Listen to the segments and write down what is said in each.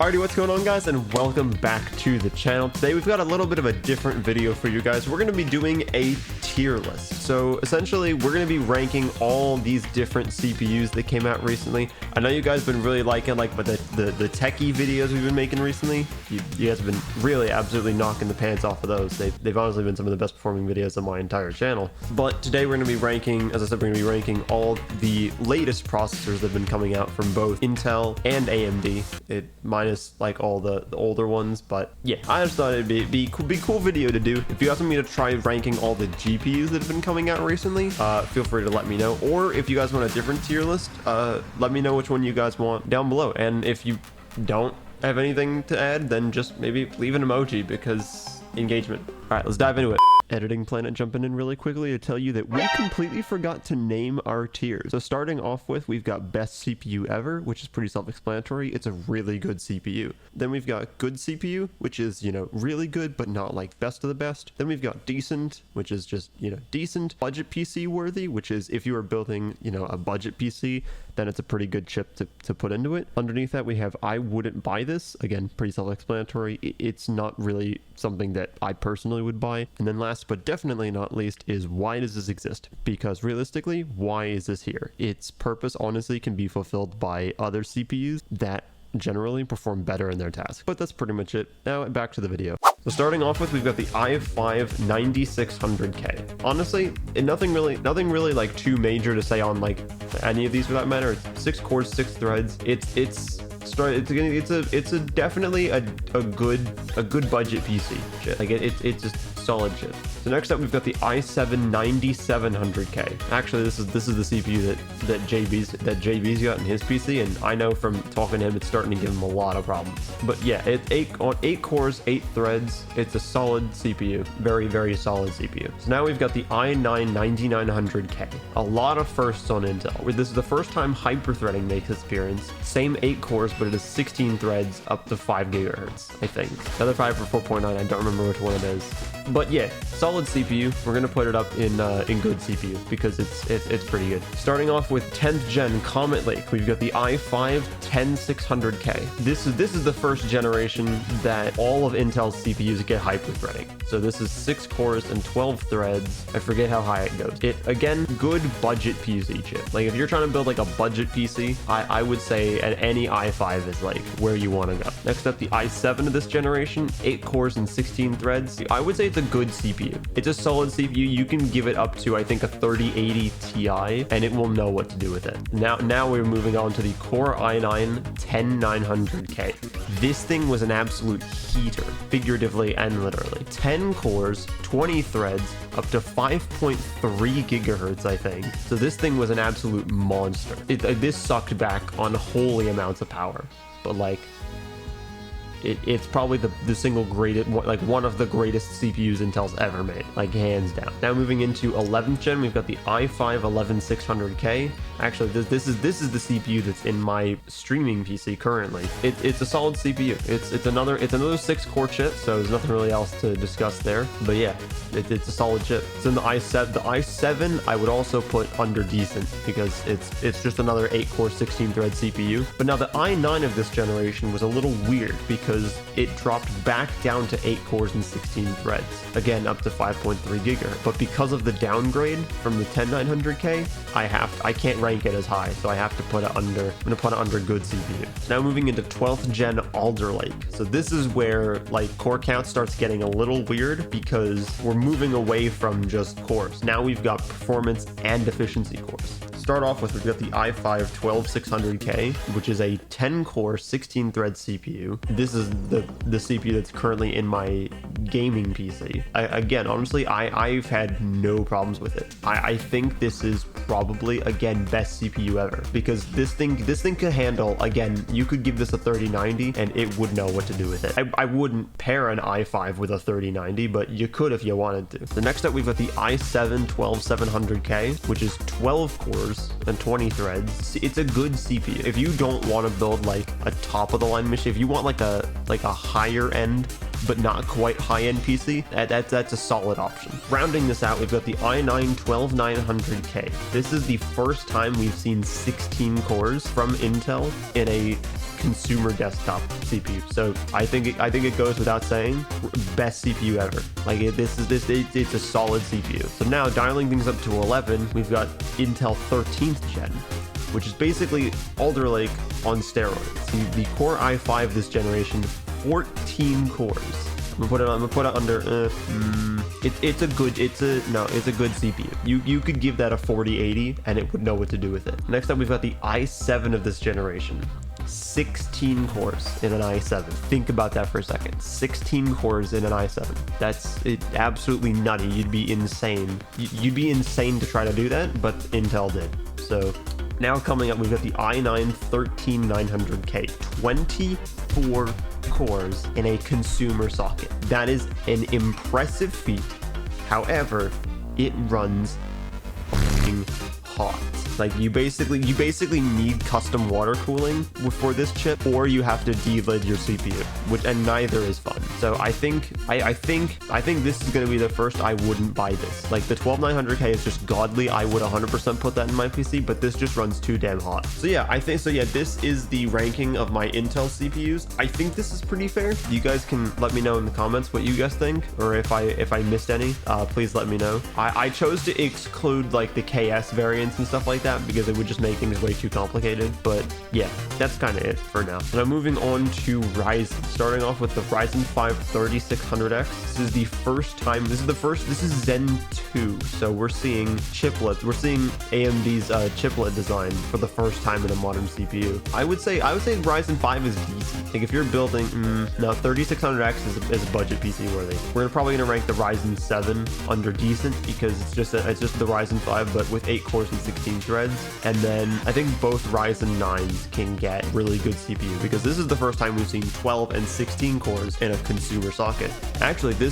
Alrighty, what's going on, guys, and welcome back to the channel. Today we've got a little bit of a different video for you guys. We're going to be doing a tier list. So essentially we're going to be ranking all these different CPUs that came out recently. I know you guys have been really liking the techie videos we've been making recently. You guys have been really absolutely knocking the pants off of those. They've honestly been some of the best performing videos on my entire channel. But today we're going to be ranking, as I said, we're going to be ranking all the latest processors that have been coming out from both Intel and AMD. Minus like all the older ones, but yeah, I just thought it'd be cool video to do. If you guys want me to try ranking all the GPUs that have been coming out recently, feel free to let me know. Or if you guys want a different tier list, let me know which one you guys want down below. And if you don't have anything to add, then just maybe leave an emoji because engagement. All right, let's dive into it. Editing Planet jumping in really quickly to tell you that we completely forgot to name our tiers. So starting off with, we've got best CPU ever, which is pretty self-explanatory. It's a really good CPU. Then we've got good CPU, which is, you know, really good, but not like best of the best. Then we've got decent, which is just, you know, decent. Budget PC worthy, which is if you are building, you know, a budget PC, then it's a pretty good chip to put into it. Underneath that, we have I wouldn't buy this. Again, pretty self-explanatory. It's not really something that I personally would buy. And then last but definitely not least is why does this exist? Because realistically, why is this here? Its purpose honestly can be fulfilled by other CPUs that generally perform better in their task. But that's pretty much it. Now back to the video. So starting off with, we've got the i5 9600K. Honestly, nothing really like too major to say on like any of these for that matter. It's 6 cores, 6 threads. It's definitely a good budget PC. Like it's just solid shit. So next up, we've got the i7 9700K. Actually, this is the CPU that JB's got in his PC, and I know from talking to him, it's starting to give him a lot of problems. But yeah, it's 8 cores, 8 threads. It's a solid CPU, very solid CPU. So now we've got the i9 9900K. A lot of firsts on Intel. This is the first time hyper-threading makes its appearance. Same 8 cores, but it is 16 threads up to 5 gigahertz, I think. Another 5 for 4.9. I don't remember which one it is. But yeah, solid CPU. We're gonna put it up in good CPU because it's pretty good. Starting off with 10th gen Comet Lake, we've got the i5 10600K. This is the first generation that all of Intel's CPUs get hyper-threading. So this is 6 cores and 12 threads. I forget how high it goes. It again, good budget PC chip. Like if you're trying to build like a budget PC, I would say any i5 is like where you want to go. Next up, the i7 of this generation, 8 cores and 16 threads. I would say it's a good CPU. It's a solid CPU. You can give it up to, I think, a 3080 Ti, and it will know what to do with it. Now we're moving on to the Core i9 10900K. This thing was an absolute heater, figuratively and literally. 10 cores, 20 threads, up to 5.3 gigahertz, I think. So this thing was an absolute monster. This sucked back unholy amounts of power, but like, it's probably the single greatest, like one of the greatest CPUs Intel's ever made, like hands down. Now moving into 11th gen, we've got the i5 11600K. Actually, this is the CPU that's in my streaming PC currently. It's a solid CPU. It's another 6 core chip, so there's nothing really else to discuss there. But yeah, it's a solid chip. So in the i7 I would also put under decent because it's just another 8 core 16 thread CPU. But now the i9 of this generation was a little weird because it dropped back down to 8 cores and 16 threads, again up to 5.3 gigahertz. But because of the downgrade from the 10900K, I can't rank it as high, so I have to put it under. I'm gonna put it under good CPU. So now moving into 12th gen Alder Lake. So this is where like core count starts getting a little weird because we're moving away from just cores. Now we've got performance and efficiency cores. Start off with, we've got the i5 12600K, which is a 10 core 16 thread CPU. This is the CPU that's currently in my gaming PC. Again, honestly, I've had no problems with it. I think this is probably, again, best CPU ever because this thing could handle, again, you could give this a 3090 and it would know what to do with it. I wouldn't pair an i5 with a 3090, but you could if you wanted to. So next up, we've got the i7 12700K, which is 12 cores and 20 threads. It's a good CPU. If you don't want to build like a top of the line machine, if you want like a higher end but not quite high-end PC, that's a solid option. Rounding this out, we've got the i9-12900K. This is the first time we've seen 16 cores from Intel in a consumer desktop CPU. So I think it goes without saying, best CPU ever. Like it's a solid CPU. So now dialing things up to 11, we've got Intel 13th gen, which is basically Alder Lake on steroids. The Core i5 this generation, 14 cores. I'm gonna put it under. It's a good CPU. You could give that a 4080 and it would know what to do with it. Next up, we've got the i7 of this generation. 16 cores in an i7. Think about that for a second. 16 cores in an i7. That's absolutely nutty. You'd be insane. You'd be insane to try to do that, but Intel did. So now coming up, we've got the i9-13900K. 24 cores in a consumer socket. That is an impressive feat. However, it runs fucking hot. Like you basically need custom water cooling for this chip, or you have to delid your CPU, and neither is fun. So I think this is gonna be the first I wouldn't buy this. Like the 12900K is just godly. I would 100% put that in my PC, but this just runs too damn hot. So yeah, this is the ranking of my Intel CPUs. I think this is pretty fair. You guys can let me know in the comments what you guys think, or if I missed any, please let me know. I chose to exclude like the KS variants and stuff like that because it would just make things way too complicated. But yeah, that's kind of it for now. So now moving on to Ryzen, starting off with the Ryzen 5 3600X. This is the first time, this is Zen 2. So we're seeing chiplets. We're seeing AMD's chiplet design for the first time in a modern CPU. I would say Ryzen 5 is decent. Like if you're building, no, 3600X is a budget PC worthy. We're probably gonna rank the Ryzen 7 under decent because it's just the Ryzen 5, but with 8 cores and 16 threads. And then I think both Ryzen 9s can get really good CPU because this is the first time we've seen 12 and 16 cores in a consumer socket. Actually, the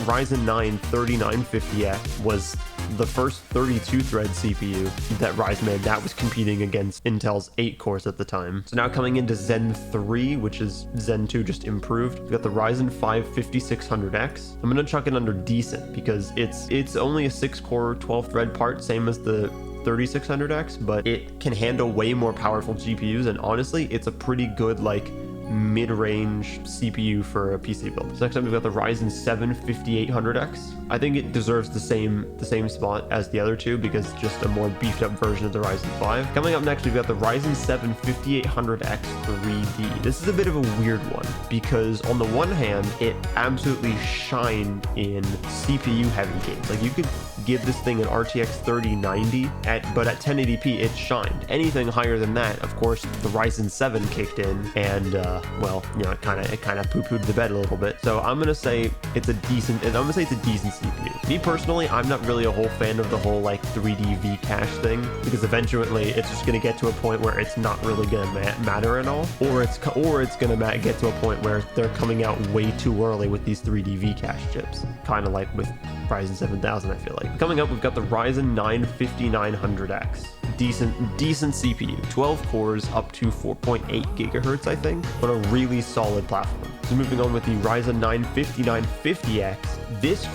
Ryzen 9 3950X was the first 32 thread CPU that Ryzen made that was competing against Intel's 8 cores at the time. So now coming into Zen 3, which is Zen 2 just improved, we've got the Ryzen 5 5600X. I'm gonna chuck it under decent because it's only a 6-core 12 thread part, same as the 3600X, but it can handle way more powerful GPUs, and honestly it's a pretty good like mid-range CPU for a PC build. So next up we've got the Ryzen 7 5800X. I think it deserves the same spot as the other two because it's just a more beefed up version of the Ryzen 5. Coming up next, we've got the Ryzen 7 5800X 3D. This is a bit of a weird one because on the one hand, it absolutely shined in CPU heavy games. Like you could give this thing an RTX 3090 but at 1080p it shined. Anything higher than that, of course, the Ryzen 7 kicked in and well, you know, it kind of poo-pooed the bed a little bit. So I'm gonna say it's a decent CPU. Me personally, I'm not really a whole fan of the whole like 3D V cache thing because eventually it's just gonna get to a point where it's not really gonna matter at all, or it's gonna get to a point where they're coming out way too early with these 3D V cache chips, kind of like with Ryzen 7000. I feel like coming up, we've got the Ryzen 9 5900X. Decent CPU, 12 cores up to 4.8 gigahertz, I think, but a really solid platform. So moving on with the Ryzen 9 5950X, this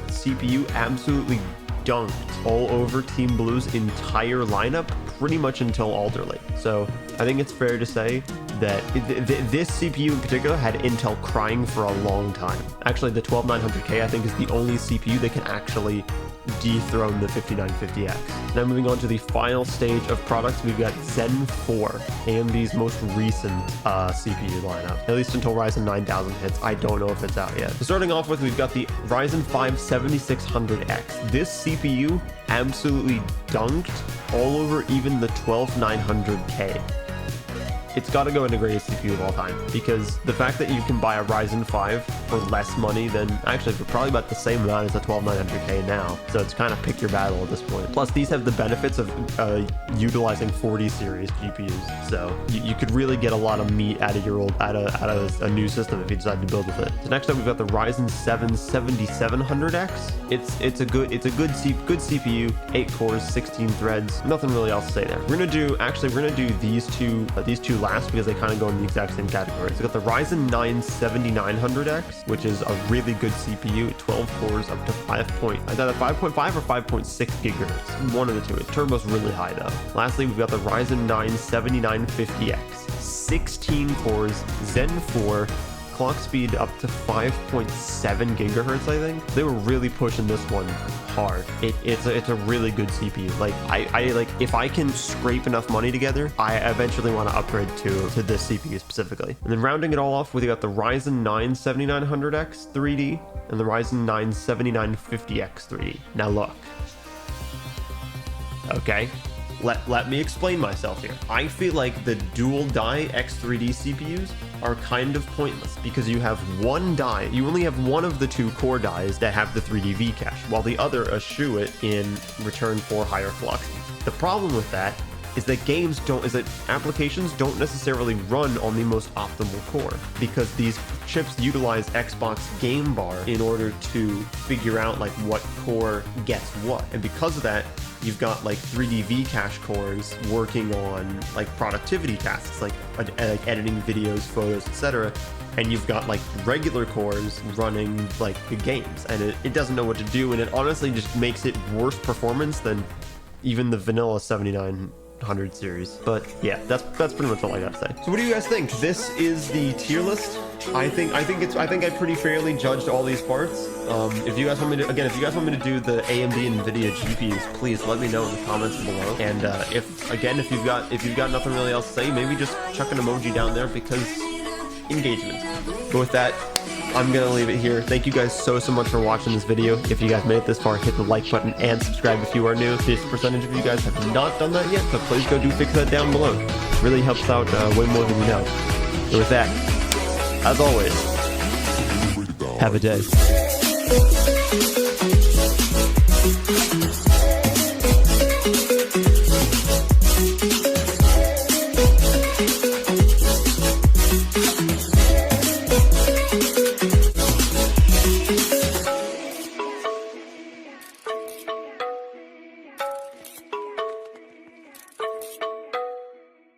CPU absolutely dunked all over Team Blue's entire lineup pretty much until Alder Lake. So I think it's fair to say that this CPU in particular had Intel crying for a long time. Actually, the 12900K I think is the only CPU that can actually dethrone the 5950X. Now moving on to the final stage of products, we've got Zen 4, AMD's most recent CPU lineup, at least until Ryzen 9000 hits. I don't know if it's out yet. So starting off with, we've got the Ryzen 5 7600X. This CPU absolutely dunked all over even the 12900K. It's got to go into greatest CPU of all time because the fact that you can buy a Ryzen 5 for less money than, actually for probably about the same amount as the 12900K now, so it's kind of pick your battle at this point. Plus these have the benefits of utilizing 40 series GPUs, so you could really get a lot of meat out of a new system if you decide to build with it. So next up we've got the Ryzen 7 7700X. It's a good CPU, 8 cores, 16 threads. Nothing really else to say there. We're gonna do these two last because they kind of go in the exact same category. So we got the Ryzen 9 7900X, which is a really good CPU, 12 cores up to 5.5 or 5.6 gigahertz. One of the two. Its turbo's really high though. Lastly, we've got the Ryzen 9 7950X, 16 cores, Zen 4, clock speed up to 5.7 gigahertz, I think. They were really pushing this one hard. It's a really good CPU. Like I like, if I can scrape enough money together, I eventually want to upgrade to this CPU specifically. And then rounding it all off, we got the Ryzen 9 7900X 3D and the Ryzen 9 7950X 3D. Now look. Okay. Let me explain myself here. I feel like the dual die X3D CPUs are kind of pointless because you have one die, you only have one of the two core dies that have the 3D V cache, while the other eschew it in return for higher clock speeds. The problem with that is that applications don't necessarily run on the most optimal core because these chips utilize Xbox Game Bar in order to figure out like what core gets what. And because of that, you've got like 3D V cache cores working on like productivity tasks like editing videos, photos, etc. And you've got like regular cores running like the games, and it doesn't know what to do, and it honestly just makes it worse performance than even the vanilla 7900 series. But yeah, that's pretty much all I gotta say. So what do you guys think? This is the tier list. I think I pretty fairly judged all these parts. If you guys want me to do the AMD and NVIDIA GPUs, please let me know in the comments below. And if you've got nothing really else to say, maybe just chuck an emoji down there because engagement. But with that, I'm gonna leave it here. Thank you guys so much for watching this video. If you guys made it this far, hit the like button and subscribe if you are new. 50% of you guys have not done that yet, so please go fix that down below. It really helps out way more than you know. So with that, as always, have a day.